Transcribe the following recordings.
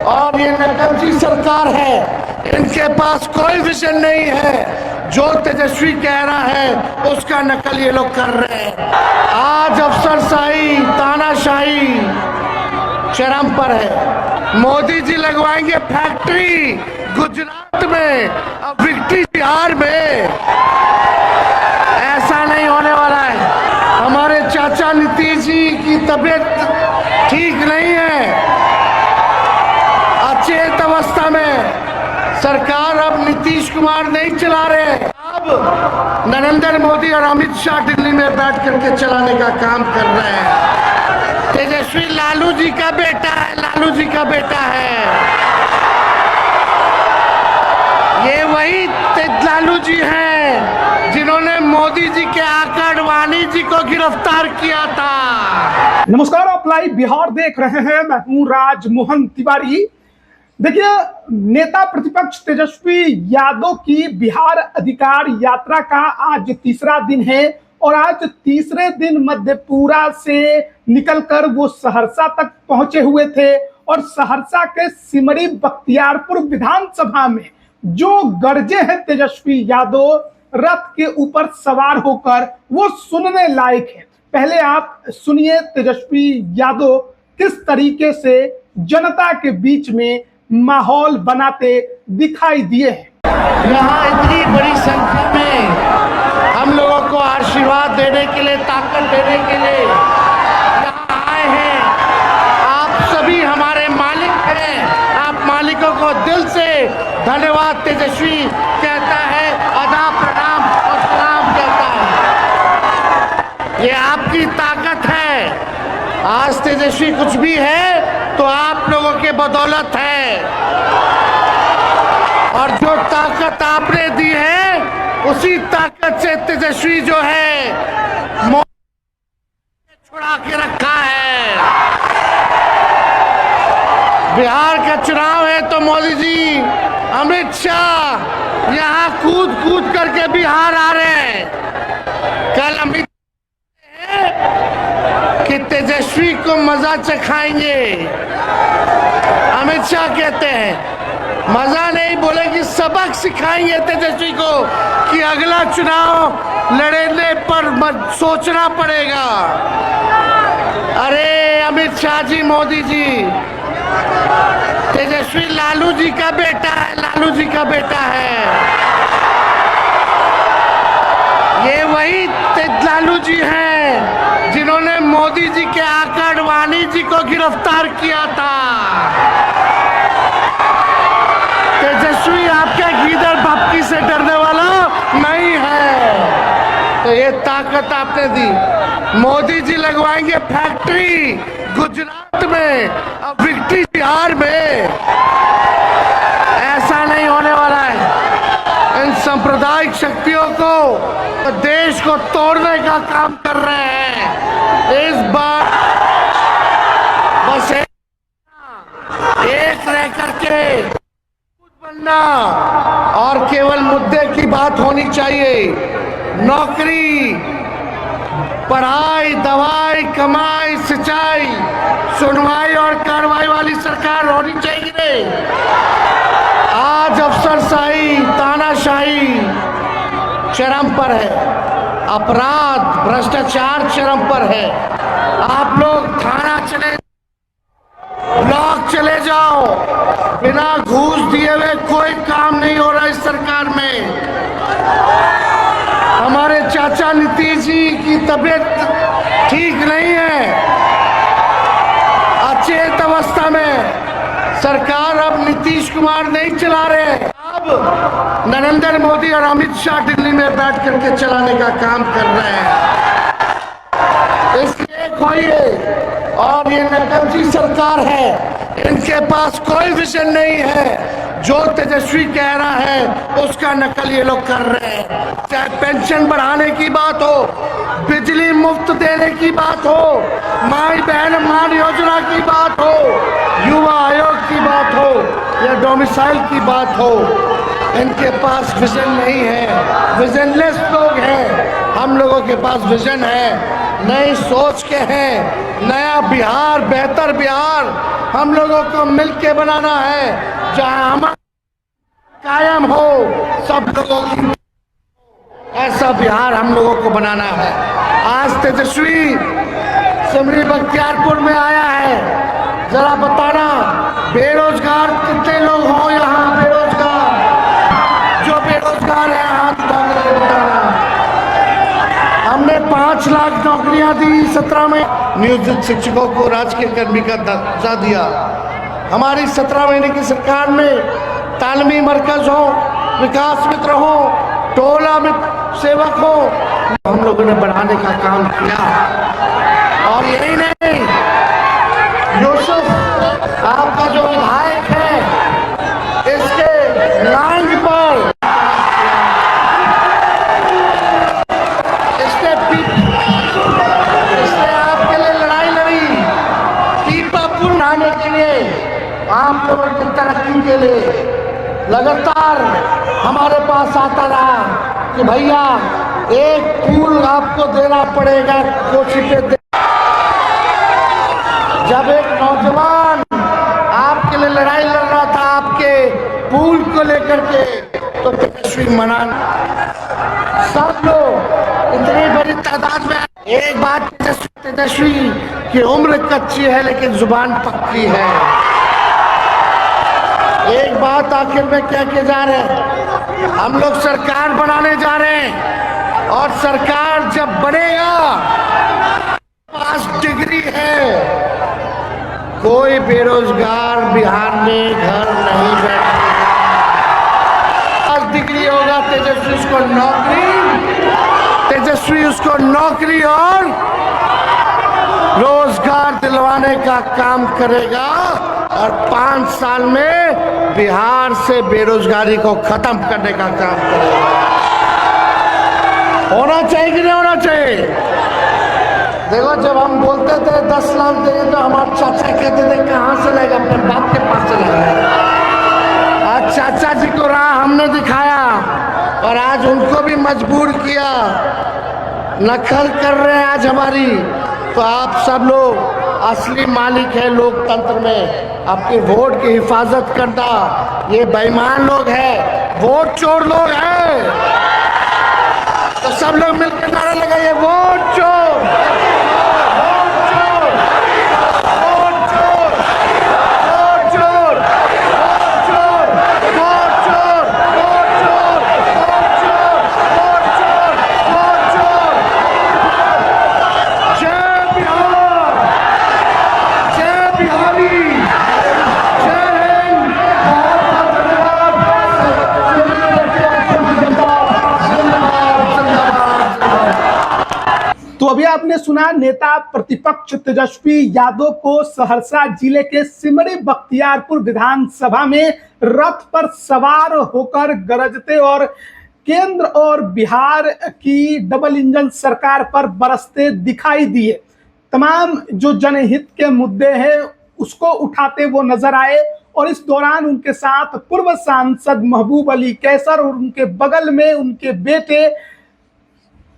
और ये नकलची सरकार है, इनके पास कोई विजन नहीं है। जो तेजस्वी कह रहा है उसका नकल ये लोग कर रहे हैं। आज अफसरशाही, तानाशाही चरम पर है। मोदी जी लगवाएंगे फैक्ट्री गुजरात में और विक्ट्री बिहार में। ऐसा नहीं होने वाला है। हमारे चाचा नीतीश जी की तबीयत ठीक नहीं है, अचेत अवस्था में। सरकार अब नीतीश कुमार नहीं चला रहे, अब नरेंद्र मोदी और अमित शाह दिल्ली में बैठ करके चलाने का काम कर रहे हैं। तेजस्वी लालू जी का बेटा है, लालू जी का बेटा है। ये वही लालू जी हैं जिन्होंने मोदी जी के आका आडवाणी जी को गिरफ्तार किया था। नमस्कार, आप लाइव बिहार देख रहे हैं। मैं हूं राजमोहन तिवारी। देखिए, नेता प्रतिपक्ष तेजस्वी यादव की बिहार अधिकार यात्रा का आज तीसरा दिन है और आज तीसरे दिन मधेपुरा से निकलकर वो सहरसा तक पहुंचे हुए थे और सहरसा के सिमरी बख्तियारपुर विधानसभा में जो गरजे हैं तेजस्वी यादव रथ के ऊपर सवार होकर, वो सुनने लायक है। पहले आप सुनिए तेजस्वी यादव किस तरीके से जनता के बीच में माहौल बनाते दिखाई दिए हैं। यहाँ इतनी बड़ी संख्या में हम लोगों को आशीर्वाद देने के लिए, ताकत देने के लिए यहाँ आए हैं। आप सभी हमारे मालिक हैं। आप मालिकों को दिल से धन्यवाद तेजस्वी कहता है, अदा प्रणाम और सलाम कहता है। ये आपकी ताकत है। आज तेजस्वी कुछ भी है तो आप लोगों के बदौलत है, और जो ताकत आपने दी है उसी ताकत से तेजस्वी जो है छुड़ा के रखा है। बिहार का चुनाव है तो मोदी जी, अमित शाह यहाँ कूद कूद करके बिहार आ रहे हैं। कल अमित कि तेजस्वी को मजा चखाएंगे। अमित शाह कहते हैं मजा नहीं, बोले कि सबक सिखाएंगे तेजस्वी को कि अगला चुनाव लड़ने पर सोचना पड़ेगा। अरे अमित शाह जी, मोदी जी, तेजस्वी लालू जी का बेटा है, लालू जी का बेटा है। ये वही लालू जी हैं जिन्होंने मोदी जी के आका आडवाणी जी को गिरफ्तार किया था। तेजस्वी आपके गीदड़ भपकी से डरने वाला नहीं है। तो ये ताकत आपने दी। मोदी जी लगवाएंगे फैक्ट्री गुजरात में और विक्ट्री बिहार में। ऐसा नहीं होने वाला है। इन सांप्रदायिक शक्तियों को, देश को तोड़ने का काम कर रहे हैं। इस बार बस एक रह करके बनना और केवल मुद्दे की बात होनी चाहिए। नौकरी, पढ़ाई, दवाई, कमाई, सिंचाई, सुनवाई और कार्रवाई वाली सरकार होनी चाहिए। आज अफसरशाही, तानाशाही चरम पर है। अपराध, भ्रष्टाचार चरम पर है। आप लोग थाना चले, ब्लॉक चले जाओ, बिना घूस दिए हुए कोई काम नहीं हो रहा इस सरकार में। हमारे चाचा नीतीश जी की तबीयत ठीक नहीं है, अचेत अवस्था में। सरकार अब नीतीश कुमार नहीं चला रहे, अब नरेंद्र मोदी और अमित शाह दिल्ली में बैठ करके चलाने का काम कर रहे हैं। इसलिए खोइए। और ये नकलची सरकार है, इनके पास कोई विजन नहीं है। जो तेजस्वी कह रहा है उसका नकल ये लोग कर रहे हैं। चाहे पेंशन बढ़ाने की बात हो, बिजली मुफ्त देने की बात हो, माई बहन मान योजना की बात हो, युवा आयोग की बात हो या डोमिसाइल की बात हो, इनके पास विजन नहीं है। विजनलेस लोग हैं। हम लोगों के पास विजन है, नई सोच के हैं। नया बिहार, बेहतर बिहार हम लोगों को मिलके बनाना है, जहां हम कायम हो सब लोगों की, ऐसा बिहार हम लोगों को बनाना है। आज तेजस्वी सिमरी बख्तियारपुर में आया है, जरा बताना बेरोजगार कितने लोग हो यहाँ, बेरोजगार जो बेरोजगार है हाथ उठा करके बताना। हमने 5 लाख नौकरियां दी 17 में, नियोजित शिक्षकों को राजकीय कर्मी का दर्जा दिया। हमारी 17 महीने की सरकार में तालमी मरकज हो, विकास मित्र हो, टोला मित्र सेवक हो, हम लोगों ने बढ़ाने का काम किया। और यही नहीं, यूसुफ आपका जो विधायक है, इसके लांग पर इसने आपके लिए लड़ाई लड़ी, पीपापुर लाने के लिए, आप लोगों की तरक्की के लिए लगातार हमारे पास आता रहा कि भैया एक पुल आपको देना पड़ेगा कोसी पे दे। जब एक नौजवान आपके लिए लड़ाई लड़ रहा था आपके पुल को लेकर के, तो तेजस्वी मना, सब लोग इतनी बड़ी तादाद में। एक बात, तेजस्वी की उम्र कच्ची है लेकिन जुबान पक्की है। एक बात आखिर में कह के जा रहे हैं, हम लोग सरकार बनाने जा रहे हैं, और सरकार जब बनेगा, पास डिग्री है, कोई बेरोजगार बिहार में घर नहीं बैठेगा। पास डिग्री होगा, तेजस्वी उसको नौकरी और रोजगार दिलवाने का काम करेगा, और 5 साल में बिहार से बेरोजगारी को खत्म करने का काम करेगा। होना चाहिए कि नहीं होना चाहिए? देखो, जब हम बोलते थे 10 लाख देंगे तो हमारे चाचा कहते थे कहाँ से लाएगा, अपने बाप के पास से लाएगा। आज चाचा जी को राह हमने दिखाया, और आज उनको भी मजबूर किया, नकल कर रहे हैं आज हमारी। तो आप सब लोग असली मालिक है लोकतंत्र में, आपकी वोट की हिफाजत करना। ये बेईमान लोग हैं, वोट चोर लोग हैं, तो सब लोग मिलकर नारा लगाइए, वोट चोर, वोट चोर, वोट चोर, वोट चोर, वोट चोर, वोट चोर, वोट चोर, वोट चोर, वोट चोर, वोट चोर। जय बिहार, जय बिहारी, तो अभी आपने सुना नेता प्रतिपक्ष तेजस्वी यादव को सहरसा जिले के सिमरी बख्तियारपुर विधानसभा में रथ पर सवार होकर गरजते और केंद्र और बिहार की डबल इंजन सरकार पर बरसते दिखाई दिए। तमाम जो जनहित के मुद्दे हैं उसको उठाते वो नजर आए, और इस दौरान उनके साथ पूर्व सांसद महबूब अली कैसर और उनके बगल में उनके बेटे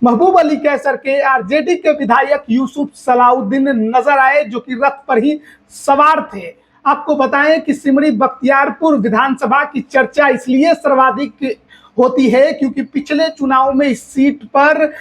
महबूब अली कैसर के आरजेडी के विधायक यूसुफ सलाउद्दीन नजर आए, जो कि रथ पर ही सवार थे। आपको बताएं कि सिमरी बख्तियारपुर विधानसभा की चर्चा इसलिए सर्वाधिक होती है क्योंकि पिछले चुनाव में इस सीट पर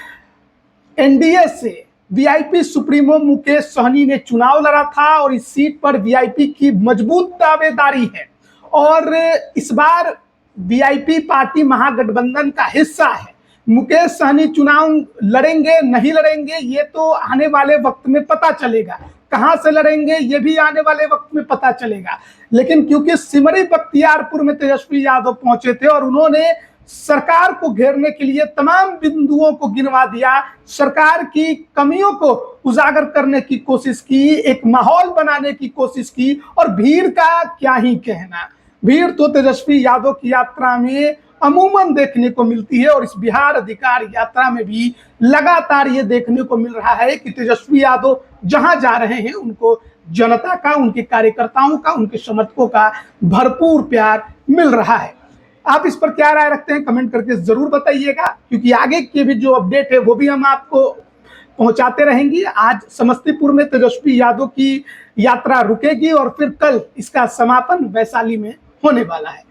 एनडीए से वीआईपी सुप्रीमो मुकेश सहनी ने चुनाव लड़ा था, और इस सीट पर वीआईपी की मजबूत दावेदारी है, और इस बार वीआईपी पार्टी महागठबंधन का हिस्सा है। मुकेश सहनी चुनाव लड़ेंगे नहीं लड़ेंगे ये तो आने वाले वक्त में पता चलेगा, कहां से लड़ेंगे ये भी आने वाले वक्त में पता चलेगा। लेकिन क्योंकि सिमरी बख्तियारपुर में तेजस्वी यादव पहुंचे थे और उन्होंने सरकार को घेरने के लिए तमाम बिंदुओं को गिनवा दिया, सरकार की कमियों को उजागर करने की कोशिश की, एक माहौल बनाने की कोशिश की, और भीड़ का क्या ही कहना। भीड़ तो तेजस्वी यादव की यात्रा में अमूमन देखने को मिलती है, और इस बिहार अधिकार यात्रा में भी लगातार ये देखने को मिल रहा है कि तेजस्वी यादव जहां जा रहे हैं उनको जनता का, उनके कार्यकर्ताओं का, उनके समर्थकों का भरपूर प्यार मिल रहा है। आप इस पर क्या राय रखते हैं कमेंट करके जरूर बताइएगा, क्योंकि आगे के भी जो अपडेट है वो भी हम आपको पहुंचाते रहेंगे। आज समस्तीपुर में तेजस्वी यादव की यात्रा रुकेगी और फिर कल इसका समापन वैशाली में होने वाला है।